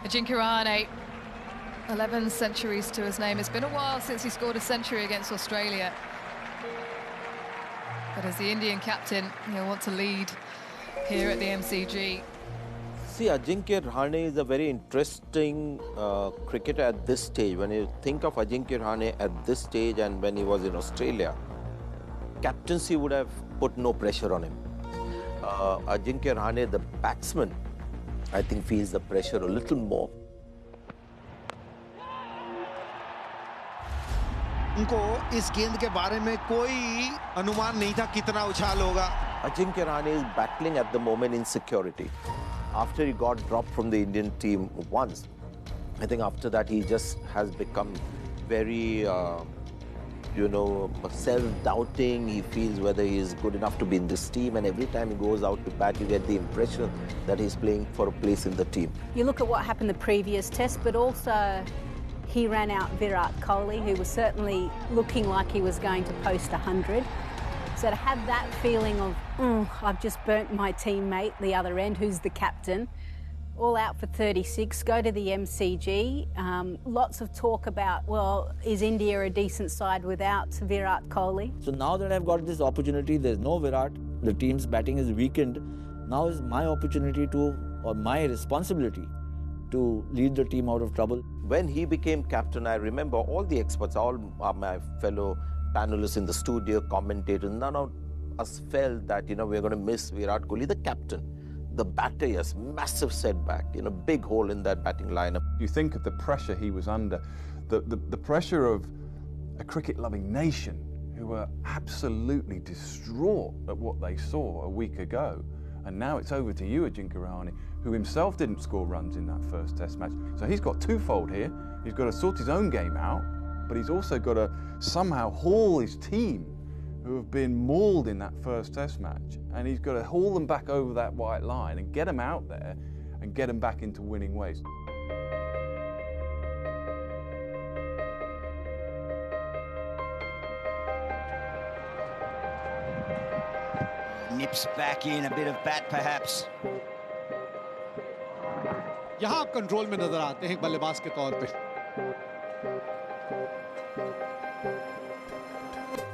Ajinkya Rahane, 11 centuries to his name. It's been a while since he scored a century against Australia. But as the Indian captain, he'll want to lead here at the MCG. See, Ajinkya Rahane is a very interesting cricketer at this stage. When you think of Ajinkya Rahane at this stage and when he was in Australia, captaincy would have put no pressure on him. Ajinkya Rahane, the batsman, I think feels the pressure a little more. उनको इस गेंद के बारे में कोई अनुमान नहीं था कितना उछाल होगा. Ajinkya Rahane is battling at the moment insecurity. After he got dropped from the Indian team once, I think after that he just has become very, self-doubting. He feels whether he is good enough to be in this team, and every time he goes out to bat, you get the impression that he's playing for a place in the team. You look at what happened the previous test, but also he ran out Virat Kohli, who was certainly looking like he was going to post 100. So to have that feeling of, I've just burnt my teammate, the other end, who's the captain, all out for 36, go to the MCG. Lots of talk about, well, is India a decent side without Virat Kohli? So now that I've got this opportunity, there's no Virat, the team's batting is weakened. Now is my opportunity or my responsibility to lead the team out of trouble. When he became captain, I remember all the experts, all my fellow panelists in the studio, commentators, none of us felt that, we're going to miss Virat Kohli, the captain. The batter, yes, massive setback, big hole in that batting lineup. You think of the pressure he was under, the pressure of a cricket-loving nation who were absolutely distraught at what they saw a week ago. And now it's over to you, Ajinkya Rahane, who himself didn't score runs in that first test match. So he's got twofold here. He's got to sort his own game out, but he's also got to somehow haul his team, who have been mauled in that first test match, and he's got to haul them back over that white line and get them out there and get them back into winning ways. Nips back in, a bit of bat perhaps. यहाँ आप control में नजर आते हैं बल्लेबाज के तौर पे.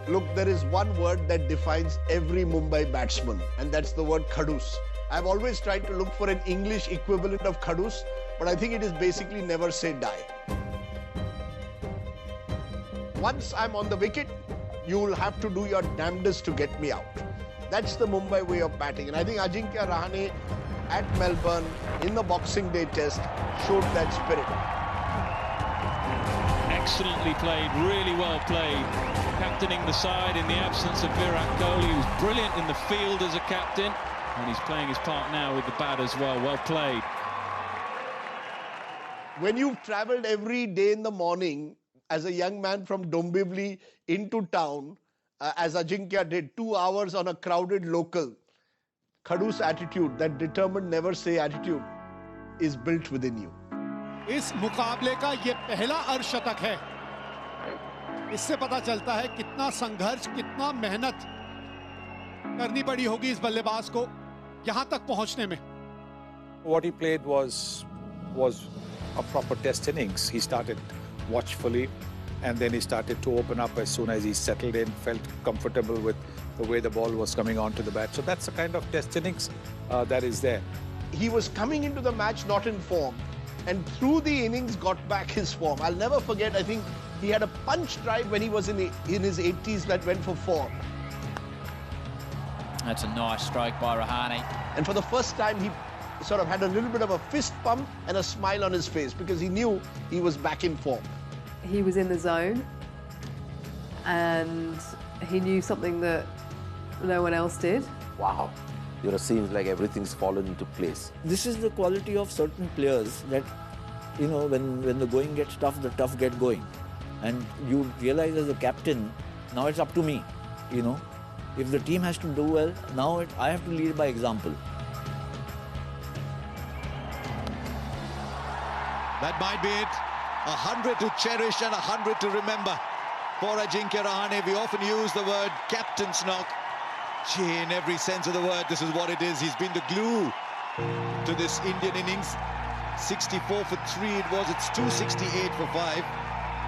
Look, there is one word that defines every Mumbai batsman, and that's the word khadus. I've always tried to look for an English equivalent of khadus, but I think it is basically never say die. Once I'm on the wicket, you will have to do your damnedest to get me out. That's the Mumbai way of batting, and I think Ajinkya Rahane at Melbourne in the Boxing Day test showed that spirit. Excellently played, really well played. Captaining the side in the absence of Virat Kohli, who's brilliant in the field as a captain, and he's playing his part now with the bat as well. Well played. When you've travelled every day in the morning as a young man from Dombivli into town, as Ajinkya did, 2 hours on a crowded local, khadus attitude, that determined never say attitude, is built within you. इस मुकाबले का ये पहला अर्धशतक है. इससे पता चलता है कितना संघर्ष, कितना मेहनत करनी पड़ी होगी इस बल्लेबाज को यहाँ तक पहुँचने में. What he played was a proper test innings. He started watchfully, and then he started to open up as soon as he settled in, felt comfortable with the way the ball was coming onto the bat. So that's the kind of test innings that is there. He was coming into the match not in form, and through the innings got back his form. I'll never forget, I think he had a punch drive when he was in his 80s that went for 4. That's a nice stroke by Rahane. And for the first time, he sort of had a little bit of a fist pump and a smile on his face because he knew he was back in form. He was in the zone and he knew something that no one else did. Wow. Seems like everything's fallen into place. This is the quality of certain players that, when the going gets tough, the tough get going. And you realize as a captain, now it's up to me, If the team has to do well, now I have to lead by example. That might be it. 100 to cherish and 100 to remember for Ajinkya Rahane. We often use the word captain's knock. Gee, in every sense of the word, this is what it is. He's been the glue to this Indian innings. 64 for 3 it was. It's 268 for 5.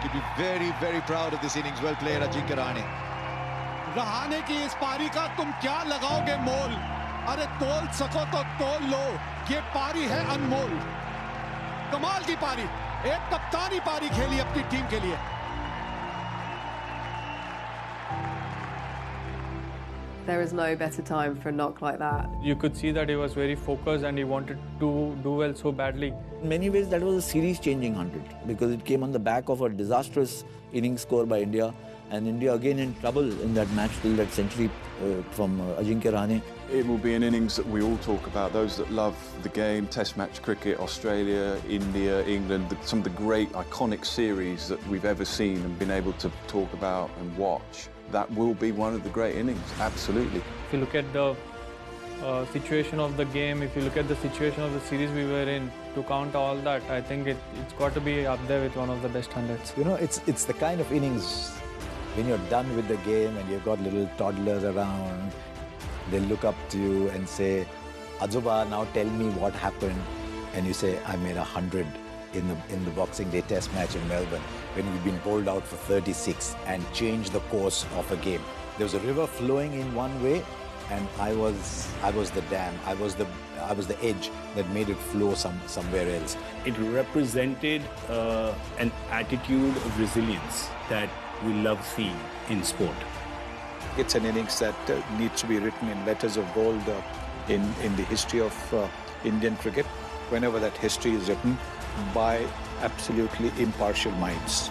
You'd be very, very proud of this innings. Well played, Ajinkya Rahane. Rahane की इस पारी का तुम क्या लगाओगे मोल? अरे तोल सको तो तोल लो, ये पारी है अनमोल। कमाल की पारी, एक कप्तानी पारी खेली अपनी टीम के लिए। There is no better time for a knock like that. You could see that he was very focused and he wanted to do well so badly. In many ways, that was a series-changing 100 because it came on the back of a disastrous innings score by India, and India again in trouble in that match till that century from Ajinkya Rahane. It will be an innings that we all talk about. Those that love the game, Test match cricket, Australia, India, England, some of the great iconic series that we've ever seen and been able to talk about and watch. That will be one of the great innings, absolutely. If you look at the situation of the game, if you look at the situation of the series we were in, to count all that, I think it's got to be up there with one of the best hundreds. You know, it's the kind of innings when you're done with the game and you've got little toddlers around, they look up to you and say, Azuba, now tell me what happened. And you say, I made 100 in the Boxing Day Test match in Melbourne when we've been bowled out for 36 and changed the course of a game. There was a river flowing in one way and I was the dam, I was the edge that made it flow somewhere else. It represented an attitude of resilience that we love seeing in sport. It's an innings that needs to be written in letters of gold in the history of Indian cricket, whenever that history is written by absolutely impartial minds.